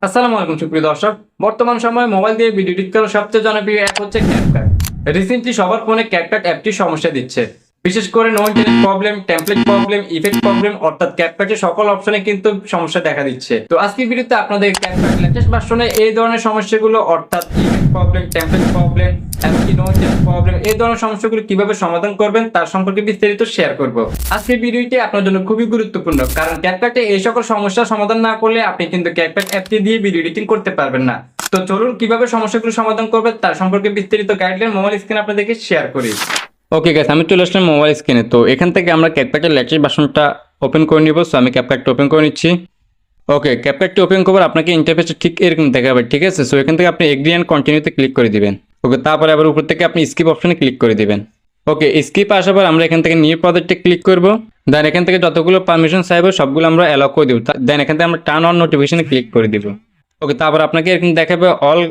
আসসালামু আলাইকুম সুপ্রিয় দর্শক। বর্তমান সময়ে মোবাইল দিয়ে ভিডিও এডিট করার সবচেয়ে জনপ্রিয় অ্যাপ হচ্ছে ক্যাপকাট। রিসেন্টলি সবার ফোনে ক্যাপকাট অ্যাপটি সমস্যা দিচ্ছে। বিশেষ করে no internet problem, template problem, effect problem অর্থাৎ ক্যাপকাটের সকল অপশনে কিন্তু সমস্যা দেখা দিচ্ছে। তো আজকের ভিডিওতে আপনাদের ক্যাপকাট লেটেস্ট ভার্সনে এই ধরনের সমস্যাগুলো অর্থাৎ ইফেক্ট প্রবলেম, টেমপ্লেট প্রবলেম, এমনকি নো ইন্টারনেট প্রবলেম এই ধরনের সমস্যাগুলো কিভাবে সমাধান করবেন তার সম্পর্কে বিস্তারিত শেয়ার করব। আজকের ভিডিওটি আপনার জন্য খুবই গুরুত্বপূর্ণ, কারণ ক্যাপকাটে এই সকল সমস্যার সমাধান না করলে আপনি কিন্তু ক্যাপকাট অ্যাপটি দিয়ে ভিডিও এডিটিং করতে পারবেন না। তো চলুন কিভাবে সমস্যাগুলো সমাধান করবেন তার সম্পর্কে বিস্তারিত গাইডলাইন মোবাইল স্ক্রিনে আপনাদেরকে শেয়ার করি। ওকে গাইস, আমি চলে আসলাম মোবাইল স্ক্রিনে। তো এখান থেকে আমরা ক্যাপকাটের লেটেস্ট ভার্সনটা ওপেন করে নিব। সো আমি ক্যাপকাটটা ওপেন করে নিচ্ছি। ওকে, ক্যাপকাটটি ওপেন করার আপনাকে ইন্টারফেসটা ঠিক এরকম দেখাবে, ঠিক আছে। সো এখান থেকে আপনি এগ্রি অ্যান্ড কন্টিনিউতে ক্লিক করে দিবেন। ওকে, তারপরে আবার উপর থেকে আপনি স্কিপ অপশনে ক্লিক করে দিবেন। ওকে, স্কিপ আসার পর আমরা এখান থেকে নিউ প্রজেক্টে ক্লিক করব। দেন এখান থেকে যতগুলো পারমিশন চাইবো সবগুলো আমরা অ্যালাউ করে দিব। দেন এখান থেকে আমরা টার্ন অন নোটিফিকেশনে ক্লিক করে দিব। ওকে, তারপর আপনাকে এরকম দেখাবে অল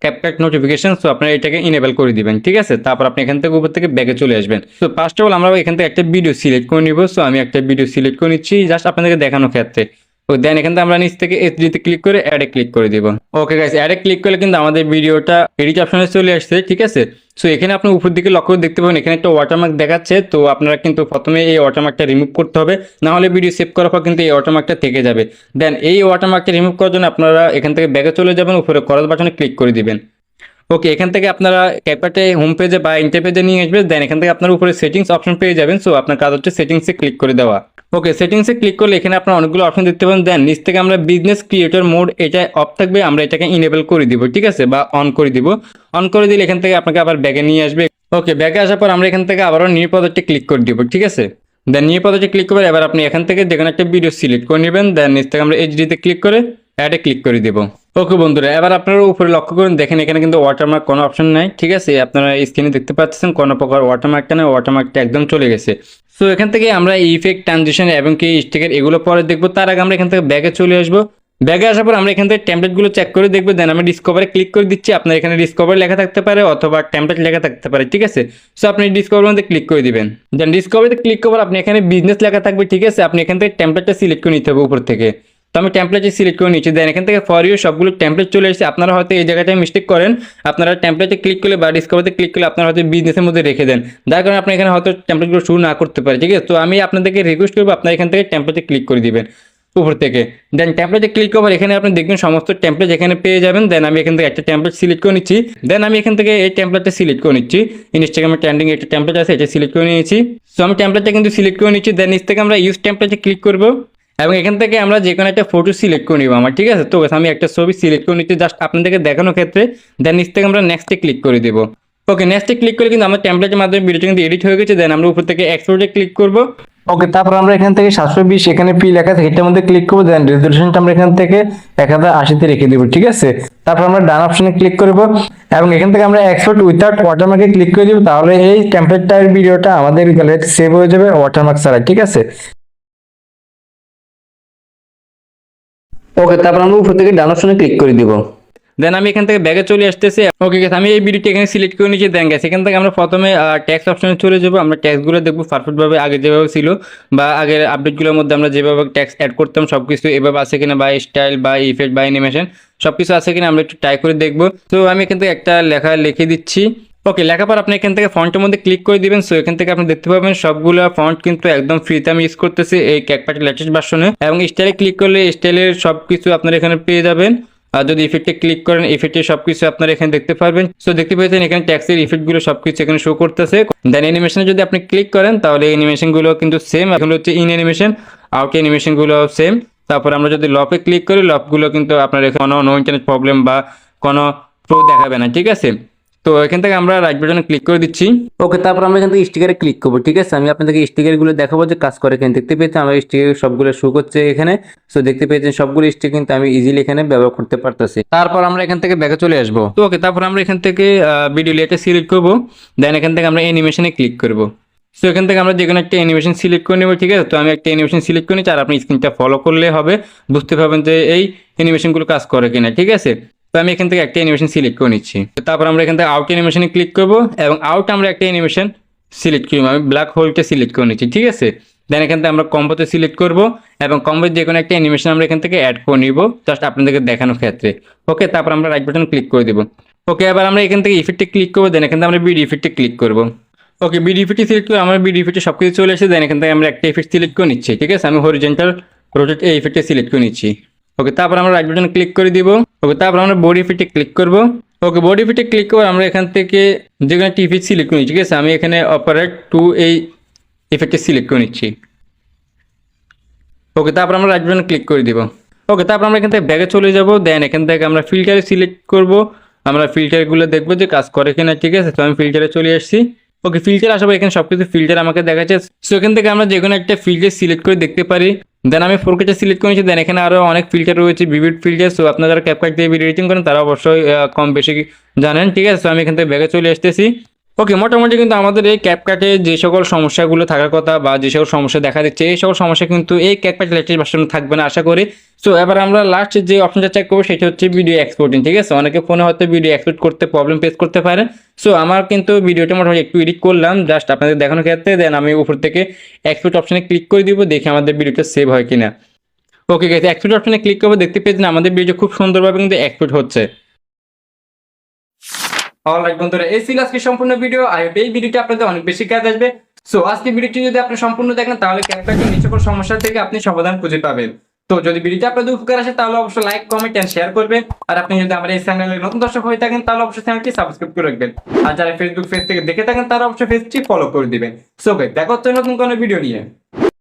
ক্যাপকাট নোটিফিকেশন। সো আপনারা এটাকে ইনেবল করে দিবেন, ঠিক আছে। তারপর আপনি এখান থেকে উপর থেকে ব্যাগে চলে আসবেন। তো ফার্স্ট অফ অল আমরা এখান থেকে একটা ভিডিও সিলেক্ট করে নিব। সো আমি একটা ভিডিও সিলেক্ট করে নিচ্ছি জাস্ট আপনাদেরকে দেখানোর ক্ষেত্রে। ও দেন এখান থেকে আমরা নিচ থেকে এইচডিতে ক্লিক করে অ্যাডে ক্লিক করে দিব। ওকে গাইস, অ্যাডে ক্লিক করলে কিন্তু আমাদের ভিডিওটা এডিট অপশনে চলে আসছে, ঠিক আছে। সো এখানে আপনি উপর দিকে লক্ষ্য করে দেখতে পাবেন এখানে একটা ওয়াটারমার্ক দেখাচ্ছে। তো আপনারা কিন্তু প্রথমে এই ওয়াটারমার্কটা রিমুভ করতে হবে, না হলে ভিডিও সেভ করার পর কিন্তু এই ওয়াটারমার্কটা থেকে যাবে। দেন এই ওয়াটারমার্কটা রিমুভ করার জন্য আপনারা এখান থেকে ব্যাগে চলে যাবেন, উপরে ক্রস বাটনে ক্লিক করে দিবেন। ওকে, এখান থেকে আপনারা ক্যাপকাটে হোম পেজে বা ইন্টারপেজে নিয়ে আসবেন। দেন এখান থেকে আপনার উপরে সেটিংস অপশন পেয়ে যাবেন। সো আপনার কাজ হচ্ছে সেটিংসে ক্লিক করে দেওয়া। ওকে, সেটিংসে ক্লিক করলে এখানে আপনার অনেকগুলো অপশন দেখতে পাবেন। দেন নিচ থেকে আমরা বিজনেস ক্রিয়েটর মোড এটা অফ থাকবে, আমরা এটাকে ইনেবল করে দিব, ঠিক আছে, বা অন করে দিব। অন করে দিলে এখান থেকে আপনাকে আবার ব্যাগে নিয়ে আসবে। ওকে, ব্যাগে আসার পর আমরা এখান থেকে আবারও নিউ প্রজেক্টে ক্লিক করে দিব, ঠিক আছে। দেন নিউ প্রজেক্টে ক্লিক করে এবার আপনি এখান থেকে যেখানে একটা ভিডিও সিলেক্ট করে নেবেন। দেন নিচ থেকে আমরা এইচডিতে ক্লিক করে অ্যাডে ক্লিক করে দিব। ওকে বন্ধুরা, এবার আপনারা উপরে লক্ষ্য করুন, দেখেন এখানে কিন্তু ওয়াটারমার্ক কোনো অপশন নাই, ঠিক আছে। আপনারা স্ক্রিনে দেখতে পাচ্ছেন কোনো প্রকার ওয়াটারমার্কটা নেই, ওয়াটারমার্কটা একদম চলে গেছে। সো এখান থেকে আমরা ইফেক্ট, ট্রানজিশন এবং কি স্টিকার এগুলো পরে দেখবো। তার আগে আমরা এখান থেকে ব্যাগে চলে আসবো। ব্যাগে আসার পর আমরা এখান থেকে টেমপ্লেটগুলো চেক করে দেখবো। দেন আমি ডিসকভারে ক্লিক করে দিচ্ছি। আপনার এখানে ডিসকভার লেখা থাকতে পারে অথবা টেমপ্লেট লেখা থাকতে পারে, ঠিক আছে। সো আপনি ডিসকভারের মধ্যে ক্লিক করে দিবেন। দেন ডিসকভারিতে ক্লিক করার আপনি এখানে বিজনেস লেখা থাকবে, ঠিক আছে। আপনি এখান থেকে টেমপ্লেটটা সিলেক্ট করে নিতে হবে উপর থেকে। তো আমি টেমপ্লেটে সিলেক্ট করে নিচ্ছি। দেন এখান থেকে ফর ইউ সবগুলো টেমপ্লেট চলে এসেছে। আপনারা হয়তো এই জায়গাটায় মিস্টেক করেন, আপনারা টেমপ্লেটে ক্লিক করলে বা ডিসকভারিতে ক্লিক করলে আপনারা হয়তো বিজনেসের মধ্যে রেখে দেন, যার কারণে আপনি এখানে হয়তো টেমপ্লেটগুলো শুরু না করতে পারে, ঠিক আছে। তো আমি আপনাদেরকে রিকোয়েস্ট করবো আপনারা এখান থেকে টেমপ্লেটে ক্লিক করে দিবেন উপর থেকে। দেন টেমপ্লেটে ক্লিক করার এখানে আপনি দেখবেন সমস্ত টেমপ্লেট এখানে পেয়ে যাবেন। দেন আমি এখান থেকে একটা টেমপ্লেট সিলেক্ট করে নিচ্ছি। দেন আমি এখান থেকে এই টেমপ্লেটটা সিলেক্ট করে নিচ্ছি। ইনস্টাগ্রামে ট্রেন্ডিং একটা টেমপ্লেট আছে, এটা সিলেক্ট করে নিয়েছি। সো আমি টেমপ্লেটটা কিন্তু সিলেক্ট করে নিচ্ছি। দেন নিচ থেকে আমরা ইউজ টেমপ্লেটে ক্লিক করবো এবং এখান থেকে আমরা যে কোনো একটা ফটো সিলেক্ট করে নিব আমার, ঠিক আছে। তো আমি একটা ছবি সিলেক্ট করে নিচ্ছি জাস্ট আপনাদেরকে দেখানোর ক্ষেত্রে। দেন নিচ থেকে আমরা নেক্সটে ক্লিক করে দেবো। ওকে, নেক্সটে ক্লিক করে কিন্তু আমার টেমপ্লেটের মাধ্যমে ভিডিওটা কিন্তু এডিট হয়ে গেছে। দেন আমরা উপর থেকে এক্সপোর্টে ক্লিক করবো। ওকে, তারপর আমরা এখান থেকে 720 এখানে পি লেখা থাকে এটার মধ্যে ক্লিক করবো। দেন রেজলিউশনটা আমরা এখান থেকে 1080 রেখে দিব, ঠিক আছে। তারপর আমরা ডান অপশনে ক্লিক করবো এবং এখান থেকে আমরা এক্সপোর্ট উইথাউট ওয়াটারমার্কে ক্লিক করে দিব। তাহলে এই টেমপ্লেটটার ভিডিওটা আমাদের গ্যালারিতে সেভ হয়ে যাবে ওয়াটারমার্ক ছাড়া, ঠিক আছে। ওকে, তারপর আমরা উপর থেকে ডান অপশনে ক্লিক করে দিব। দেন আমি এখান থেকে ব্যাগে চলে আসতেছি। ওকে গেছে, আমি এই ভিডিওটি এখানে সিলেক্ট করে নিয়েছি। দেন গেছে এখান থেকে আমরা প্রথমে ট্যাক্স অপশনে চলে যাবো। আমরা ট্যাক্সগুলো দেখবো পারফেক্টভাবে আগে যেভাবে ছিল বা আগের আপডেটগুলোর মধ্যে আমরা যেভাবে ট্যাক্স অ্যাড করতাম সব কিছু এভাবে আছে কিনা, বা স্টাইল বা ইফেক্ট বা অ্যানিমেশন সব কিছু আছে কিনা আমরা একটু ট্রাই করে দেখবো। তো আমি এখান থেকে একটা লেখা লিখে দিচ্ছি। ওকে, লেখার পর আপনি এখান থেকে ফন্টের মধ্যে ক্লিক করে দিবেন। সো এখান থেকে আপনি দেখতে পাবেন সবগুলো ফন্ট কিন্তু একদম ফ্রিতে আমি ইউজ করতেছি এই ক্যাপকাটের লেটেস্ট ভার্সনে। এবং স্টাইলে ক্লিক করলে স্টাইলের সব কিছু আপনারা এখানে পেয়ে যাবেন। আর যদি ইফেক্টে ক্লিক করেন ইফেক্টের সবকিছু আপনারা এখানে দেখতে পারবেন। সো দেখতে পেয়েছেন এখানে ট্যাক্সের ইফেক্টগুলো সবকিছু এখানে শো করতেছে। দেন অ্যানিমেশনে যদি আপনি ক্লিক করেন তাহলে অ্যানিমেশনগুলো কিন্তু সেম। এগুলো হচ্ছে ইন অ্যানিমেশন, আউট অ্যানিমেশনগুলো সেম। তারপর আমরা যদি লপে ক্লিক করি লপগুলো কিন্তু আপনার এখানে কোনো নো ইন্টারনেট প্রবলেম বা কোনো প্রো দেখাবে না, ঠিক আছে। তো এখান থেকে আমরা রাইট বাটনে ক্লিক করে দিচ্ছি। ওকে, তারপর আমরা এখান থেকে স্টিকারে ক্লিক করবো, ঠিক আছে। আমি আপনাদেরকে স্টিকারগুলো দেখাবো যে কাজ করে। এখানে দেখতে পেয়েছেন আমার স্টিকার সবগুলো শো করছে এখানে। সো দেখতে পেয়েছেন সবগুলো স্টিকার কিন্তু আমি ইজিলি এখানে ব্যবহার করতে পারতেছি। তারপর আমরা এখান থেকে ব্যাকে চলে আসবো। তো ওকে, তারপর আমরা এখান থেকে ভিডিও লেয়ারটা সিলেক্ট করবো। দেন এখান থেকে আমরা অ্যানিমেশনে ক্লিক করবো। সো এখান থেকে আমরা যে কোনো একটা অ্যানিমেশন সিলেক্ট করে নেবো, ঠিক আছে। তো আমি একটা অ্যানিমেশন সিলেক্ট করে নিচ্ছি আর আপনি স্ক্রিনটা ফলো করলে হবে, বুঝতে পারবেন যে এই অ্যানিমেশনগুলো কাজ করে কিনা, ঠিক আছে। তো আমি এখান থেকে একটা অ্যানিমেশন সিলেক্ট করে নিচ্ছি। তারপর আমরা এখান থেকে আউট অ্যানিমেশনে ক্লিক করবো এবং আউট আমরা একটা অ্যানিমেশন সিলেক্ট করবো। আমি ব্ল্যাক হোলটা সিলেক্ট করে নিচ্ছি, ঠিক আছে। দেন এখান থেকে আমরা কম্বোতে সিলেক্ট করব এবং কম্বোর যে কোনো একটা অ্যানিমেশন আমরা এখান থেকে অ্যাড করে নিব জাস্ট আপনাদেরকে দেখানোর ক্ষেত্রে। ওকে, তারপর আমরা রাইট বাটন ক্লিক করে দেব। ওকে, এবার আমরা এখান থেকে ইফেক্টে ক্লিক করবো, দেন এখান থেকে আমরা বিডি ইফেক্টে ক্লিক করব। ওকে, বিডি ইফেক্টে সিলেক্ট করে আমার বিডি ইফেক্টে সব কিছু চলে এসেছে, দেন এখান থেকে আমরা একটা ইফেক্ট সিলেক্ট করে নিচ্ছি। ঠিক আছে, আমি হরিজেন্টাল রোটেট এই ইফেক্টে সিলেক্ট করে নিচ্ছি। ওকে, তারপর আমরা রাইট বাটন ক্লিক করে দিব। ওকে, তারপর আমরা বডি ইফেক্টে ক্লিক করব। ওকে, বডি ইফেক্টে ক্লিক করে আমরা এখান থেকে যে কোনো একটা ইফেক্ট সিলেক্ট করে নিচ্ছি। ঠিক আছে, আমি এখানে অপারেট টু এই ইফেক্টে সিলেক্ট করে নিচ্ছি। ওকে, তারপর আমরা রাইট বাটন ক্লিক করে দিব। ওকে, তারপর আমরা এখান থেকে ব্যাগে চলে যাব, দেন এখান থেকে আমরা ফিল্টারে সিলেক্ট করব। আমরা ফিল্টারগুলো দেখবো যে কাজ করে কিনা। ঠিক আছে, তো আমি ফিল্টারে চলে আসছি। ওকে, ফিল্টার আসাবো, এখানে সব কিছু ফিল্টার আমাকে দেখাচ্ছে। সো এখান থেকে আমরা যে কোনো একটা ফিল্টার সিলেক্ট করে দেখতে পারি। দেন আমি 4K সিলেক্ট করেছি, দেন এখানে আরও অনেক ফিল্টার রয়েছে, ভিভিড ফিল্টার। সো আপনারা যারা ক্যাপকাট দিয়ে ভিডিও এডিটিং করেন তারা অবশ্যই কম বেশি জানেন। ঠিক আছে, সো আমি এখান থেকে ব্যাগে চলে আসতেছি। ওকে, মোটামুটি কিন্তু আমাদের এই ক্যাপকাটে যে সকল সমস্যাগুলো থাকার কথা বা যে সকল সমস্যা দেখা দিচ্ছে এই সকল সমস্যা কিন্তু এই ক্যাপকাট লেটেস্ট ভার্সনে থাকবে না আশা করি। সো এবার আমরা লাস্ট যে অপশনটা চেক করবো সেটা হচ্ছে ভিডিও এক্সপোর্টিং। ঠিক আছে, অনেকে ফোনে হয়তো ভিডিও এক্সপোর্ট করতে প্রবলেম ফেস করতে পারে। সো আমার কিন্তু ভিডিওটা মোটামুটি একটু এডিট করলাম জাস্ট আপনাদের দেখানোর ক্ষেত্রে, দেন আমি উপর থেকে এক্সপোর্ট অপশনে ক্লিক করে দিব, দেখি আমাদের ভিডিওটা সেভ হয় কিনা। ওকে গাইস, এক্সপোর্ট অপশনে ক্লিক করবো, দেখতে পেয়েছেন আমাদের ভিডিও খুব সুন্দরভাবে কিন্তু এক্সপোর্ট হচ্ছে। অলরাইট বন্ধুরা, এই ছিল আজকে সম্পূর্ণ ভিডিও। আই হোপ এই ভিডিওটি আপনাদের অনেক বেশি কাজ আসবে। সো আজকে ভিডিওটি যদি আপনি সম্পূর্ণ দেখেন তাহলে ক্যাপকাটের এই সকল সমস্যা থেকে আপনি সমাধান খুঁজে পাবেন। তো যদি ভিডিওটি আপনাদের উপকার আসে তাহলে অবশ্যই লাইক, কমেন্ট এন্ড শেয়ার করবেন। আর আপনি যদি আমার এই চ্যানেলে নতুন দর্শক হয়ে থাকেন তাহলে অবশ্যই চ্যানেলটি সাবস্ক্রাইব করে রাখবেন। আর যারা ফেসবুক পেজ থেকে দেখে থাকেন তারা অবশ্যই পেজটি ফলো করে দিবেন। সো গাইস, দেখা হচ্ছে নতুন কোনো ভিডিও নিয়ে।